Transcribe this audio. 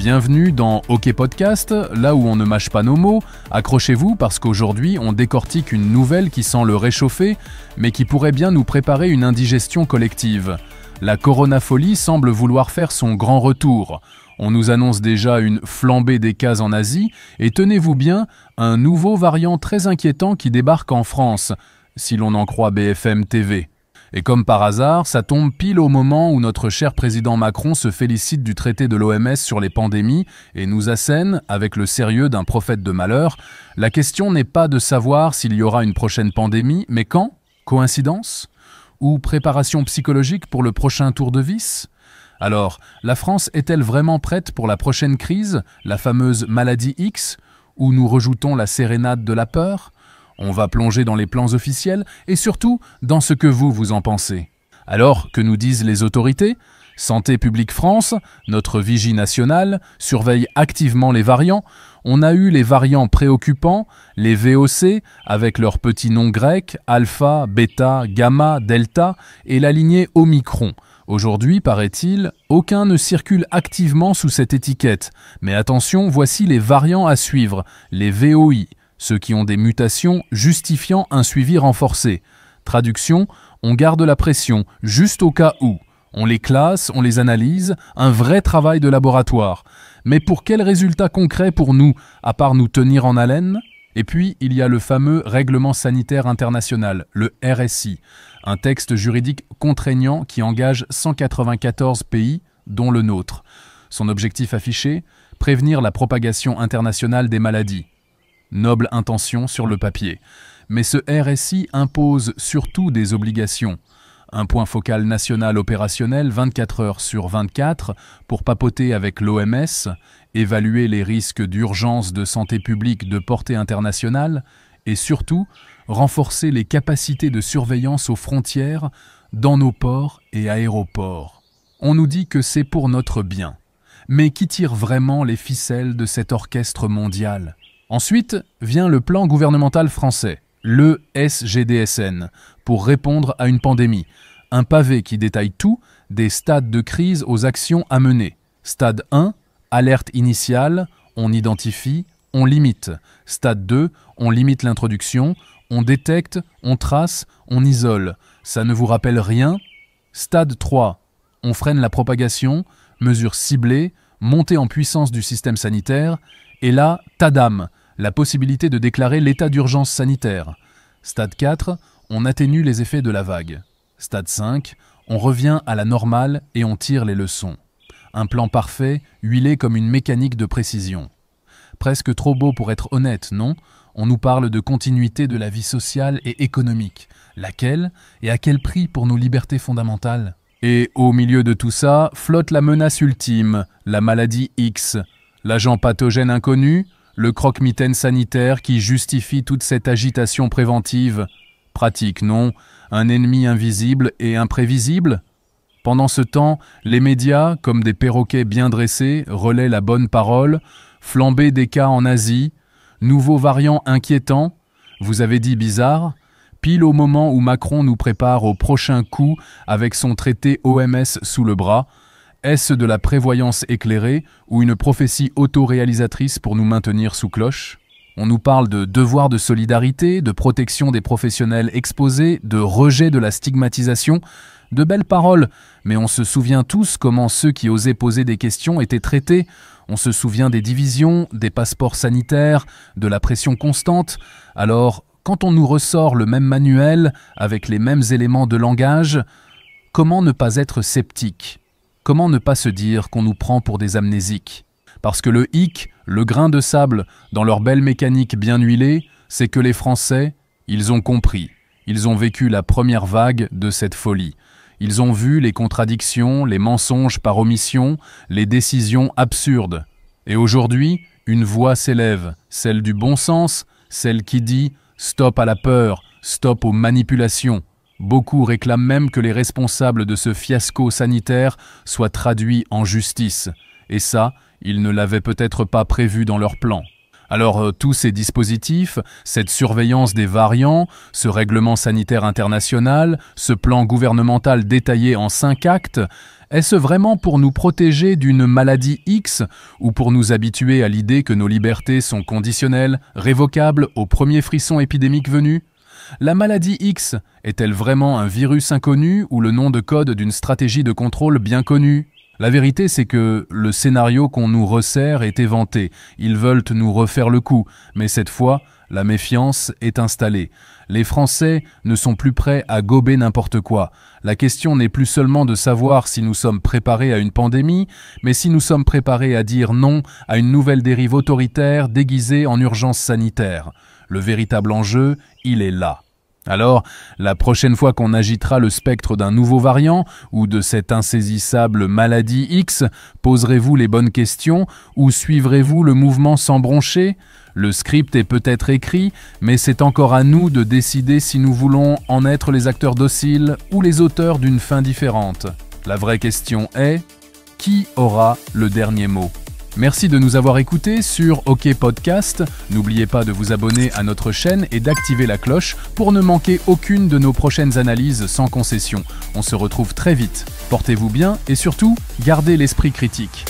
Bienvenue dans OK Podcast, là où on ne mâche pas nos mots. Accrochez-vous parce qu'aujourd'hui on décortique une nouvelle qui sent le réchauffer, mais qui pourrait bien nous préparer une indigestion collective. La coronafolie semble vouloir faire son grand retour. On nous annonce déjà une flambée des cas en Asie, et tenez-vous bien, un nouveau variant très inquiétant qui débarque en France, si l'on en croit BFM TV. Et comme par hasard, ça tombe pile au moment où notre cher président Macron se félicite du traité de l'OMS sur les pandémies et nous assène, avec le sérieux d'un prophète de malheur, la question n'est pas de savoir s'il y aura une prochaine pandémie, mais quand ? Coïncidence ? Ou préparation psychologique pour le prochain tour de vis ? Alors, la France est-elle vraiment prête pour la prochaine crise, la fameuse maladie X, où nous rejoutons la sérénade de la peur ? On va plonger dans les plans officiels et surtout dans ce que vous en pensez. Alors, que nous disent les autorités ? Santé publique France, notre vigie nationale, surveille activement les variants. On a eu les variants préoccupants, les VOC, avec leurs petits noms grecs, alpha, bêta, gamma, delta, et la lignée Omicron. Aujourd'hui, paraît-il, aucun ne circule activement sous cette étiquette. Mais attention, voici les variants à suivre, les VOI. Ceux qui ont des mutations justifiant un suivi renforcé. Traduction, on garde la pression, juste au cas où. On les classe, on les analyse, un vrai travail de laboratoire. Mais pour quels résultats concrets pour nous, à part nous tenir en haleine ? Et puis, il y a le fameux Règlement sanitaire international, le RSI, un texte juridique contraignant qui engage 194 pays, dont le nôtre. Son objectif affiché ? Prévenir la propagation internationale des maladies. Noble intention sur le papier. Mais ce RSI impose surtout des obligations. Un point focal national opérationnel 24 heures sur 24 pour papoter avec l'OMS, évaluer les risques d'urgence de santé publique de portée internationale et surtout renforcer les capacités de surveillance aux frontières dans nos ports et aéroports. On nous dit que c'est pour notre bien. Mais qui tire vraiment les ficelles de cet orchestre mondial ? Ensuite vient le plan gouvernemental français, le SGDSN, pour répondre à une pandémie. Un pavé qui détaille tout, des stades de crise aux actions à mener. Stade 1, alerte initiale, on identifie, on limite. Stade 2, on limite l'introduction, on détecte, on trace, on isole. Ça ne vous rappelle rien ? Stade 3, on freine la propagation, mesures ciblées, montée en puissance du système sanitaire, et là, tadam, la possibilité de déclarer l'état d'urgence sanitaire. Stade 4, on atténue les effets de la vague. Stade 5, on revient à la normale et on tire les leçons. Un plan parfait, huilé comme une mécanique de précision. Presque trop beau pour être honnête, non ? On nous parle de continuité de la vie sociale et économique. Laquelle et à quel prix pour nos libertés fondamentales ? Et au milieu de tout ça, flotte la menace ultime, la maladie X. L'agent pathogène inconnu ? Le croque-mitaine sanitaire qui justifie toute cette agitation préventive. Pratique, non ? Un ennemi invisible et imprévisible ? Pendant ce temps, les médias, comme des perroquets bien dressés, relaient la bonne parole, flambée des cas en Asie, nouveaux variants inquiétants, vous avez dit bizarre, pile au moment où Macron nous prépare au prochain coup avec son traité OMS sous le bras. Est-ce de la prévoyance éclairée ou une prophétie autoréalisatrice pour nous maintenir sous cloche ? On nous parle de devoir de solidarité, de protection des professionnels exposés, de rejet de la stigmatisation, de belles paroles, mais on se souvient tous comment ceux qui osaient poser des questions étaient traités. On se souvient des divisions, des passeports sanitaires, de la pression constante. Alors, quand on nous ressort le même manuel, avec les mêmes éléments de langage, comment ne pas être sceptique ? Comment ne pas se dire qu'on nous prend pour des amnésiques ? Parce que le hic, le grain de sable, dans leur belle mécanique bien huilée, c'est que les Français, ils ont compris. Ils ont vécu la première vague de cette folie. Ils ont vu les contradictions, les mensonges par omission, les décisions absurdes. Et aujourd'hui, une voix s'élève, celle du bon sens, celle qui dit « stop à la peur, stop aux manipulations ». Beaucoup réclament même que les responsables de ce fiasco sanitaire soient traduits en justice. Et ça, ils ne l'avaient peut-être pas prévu dans leur plan. Alors tous ces dispositifs, cette surveillance des variants, ce règlement sanitaire international, ce plan gouvernemental détaillé en 5 actes, est-ce vraiment pour nous protéger d'une maladie X ou pour nous habituer à l'idée que nos libertés sont conditionnelles, révocables au premier frisson épidémique venu ? La maladie X est-elle vraiment un virus inconnu ou le nom de code d'une stratégie de contrôle bien connue ? La vérité, c'est que le scénario qu'on nous resserre est éventé. Ils veulent nous refaire le coup, mais cette fois, la méfiance est installée. Les Français ne sont plus prêts à gober n'importe quoi. La question n'est plus seulement de savoir si nous sommes préparés à une pandémie, mais si nous sommes préparés à dire non à une nouvelle dérive autoritaire déguisée en urgence sanitaire. Le véritable enjeu, il est là. Alors, la prochaine fois qu'on agitera le spectre d'un nouveau variant ou de cette insaisissable maladie X, poserez-vous les bonnes questions ou suivrez-vous le mouvement sans broncher ? Le script est peut-être écrit, mais c'est encore à nous de décider si nous voulons en être les acteurs dociles ou les auteurs d'une fin différente. La vraie question est, qui aura le dernier mot ? Merci de nous avoir écoutés sur OK Podcast. N'oubliez pas de vous abonner à notre chaîne et d'activer la cloche pour ne manquer aucune de nos prochaines analyses sans concession. On se retrouve très vite. Portez-vous bien et surtout, gardez l'esprit critique.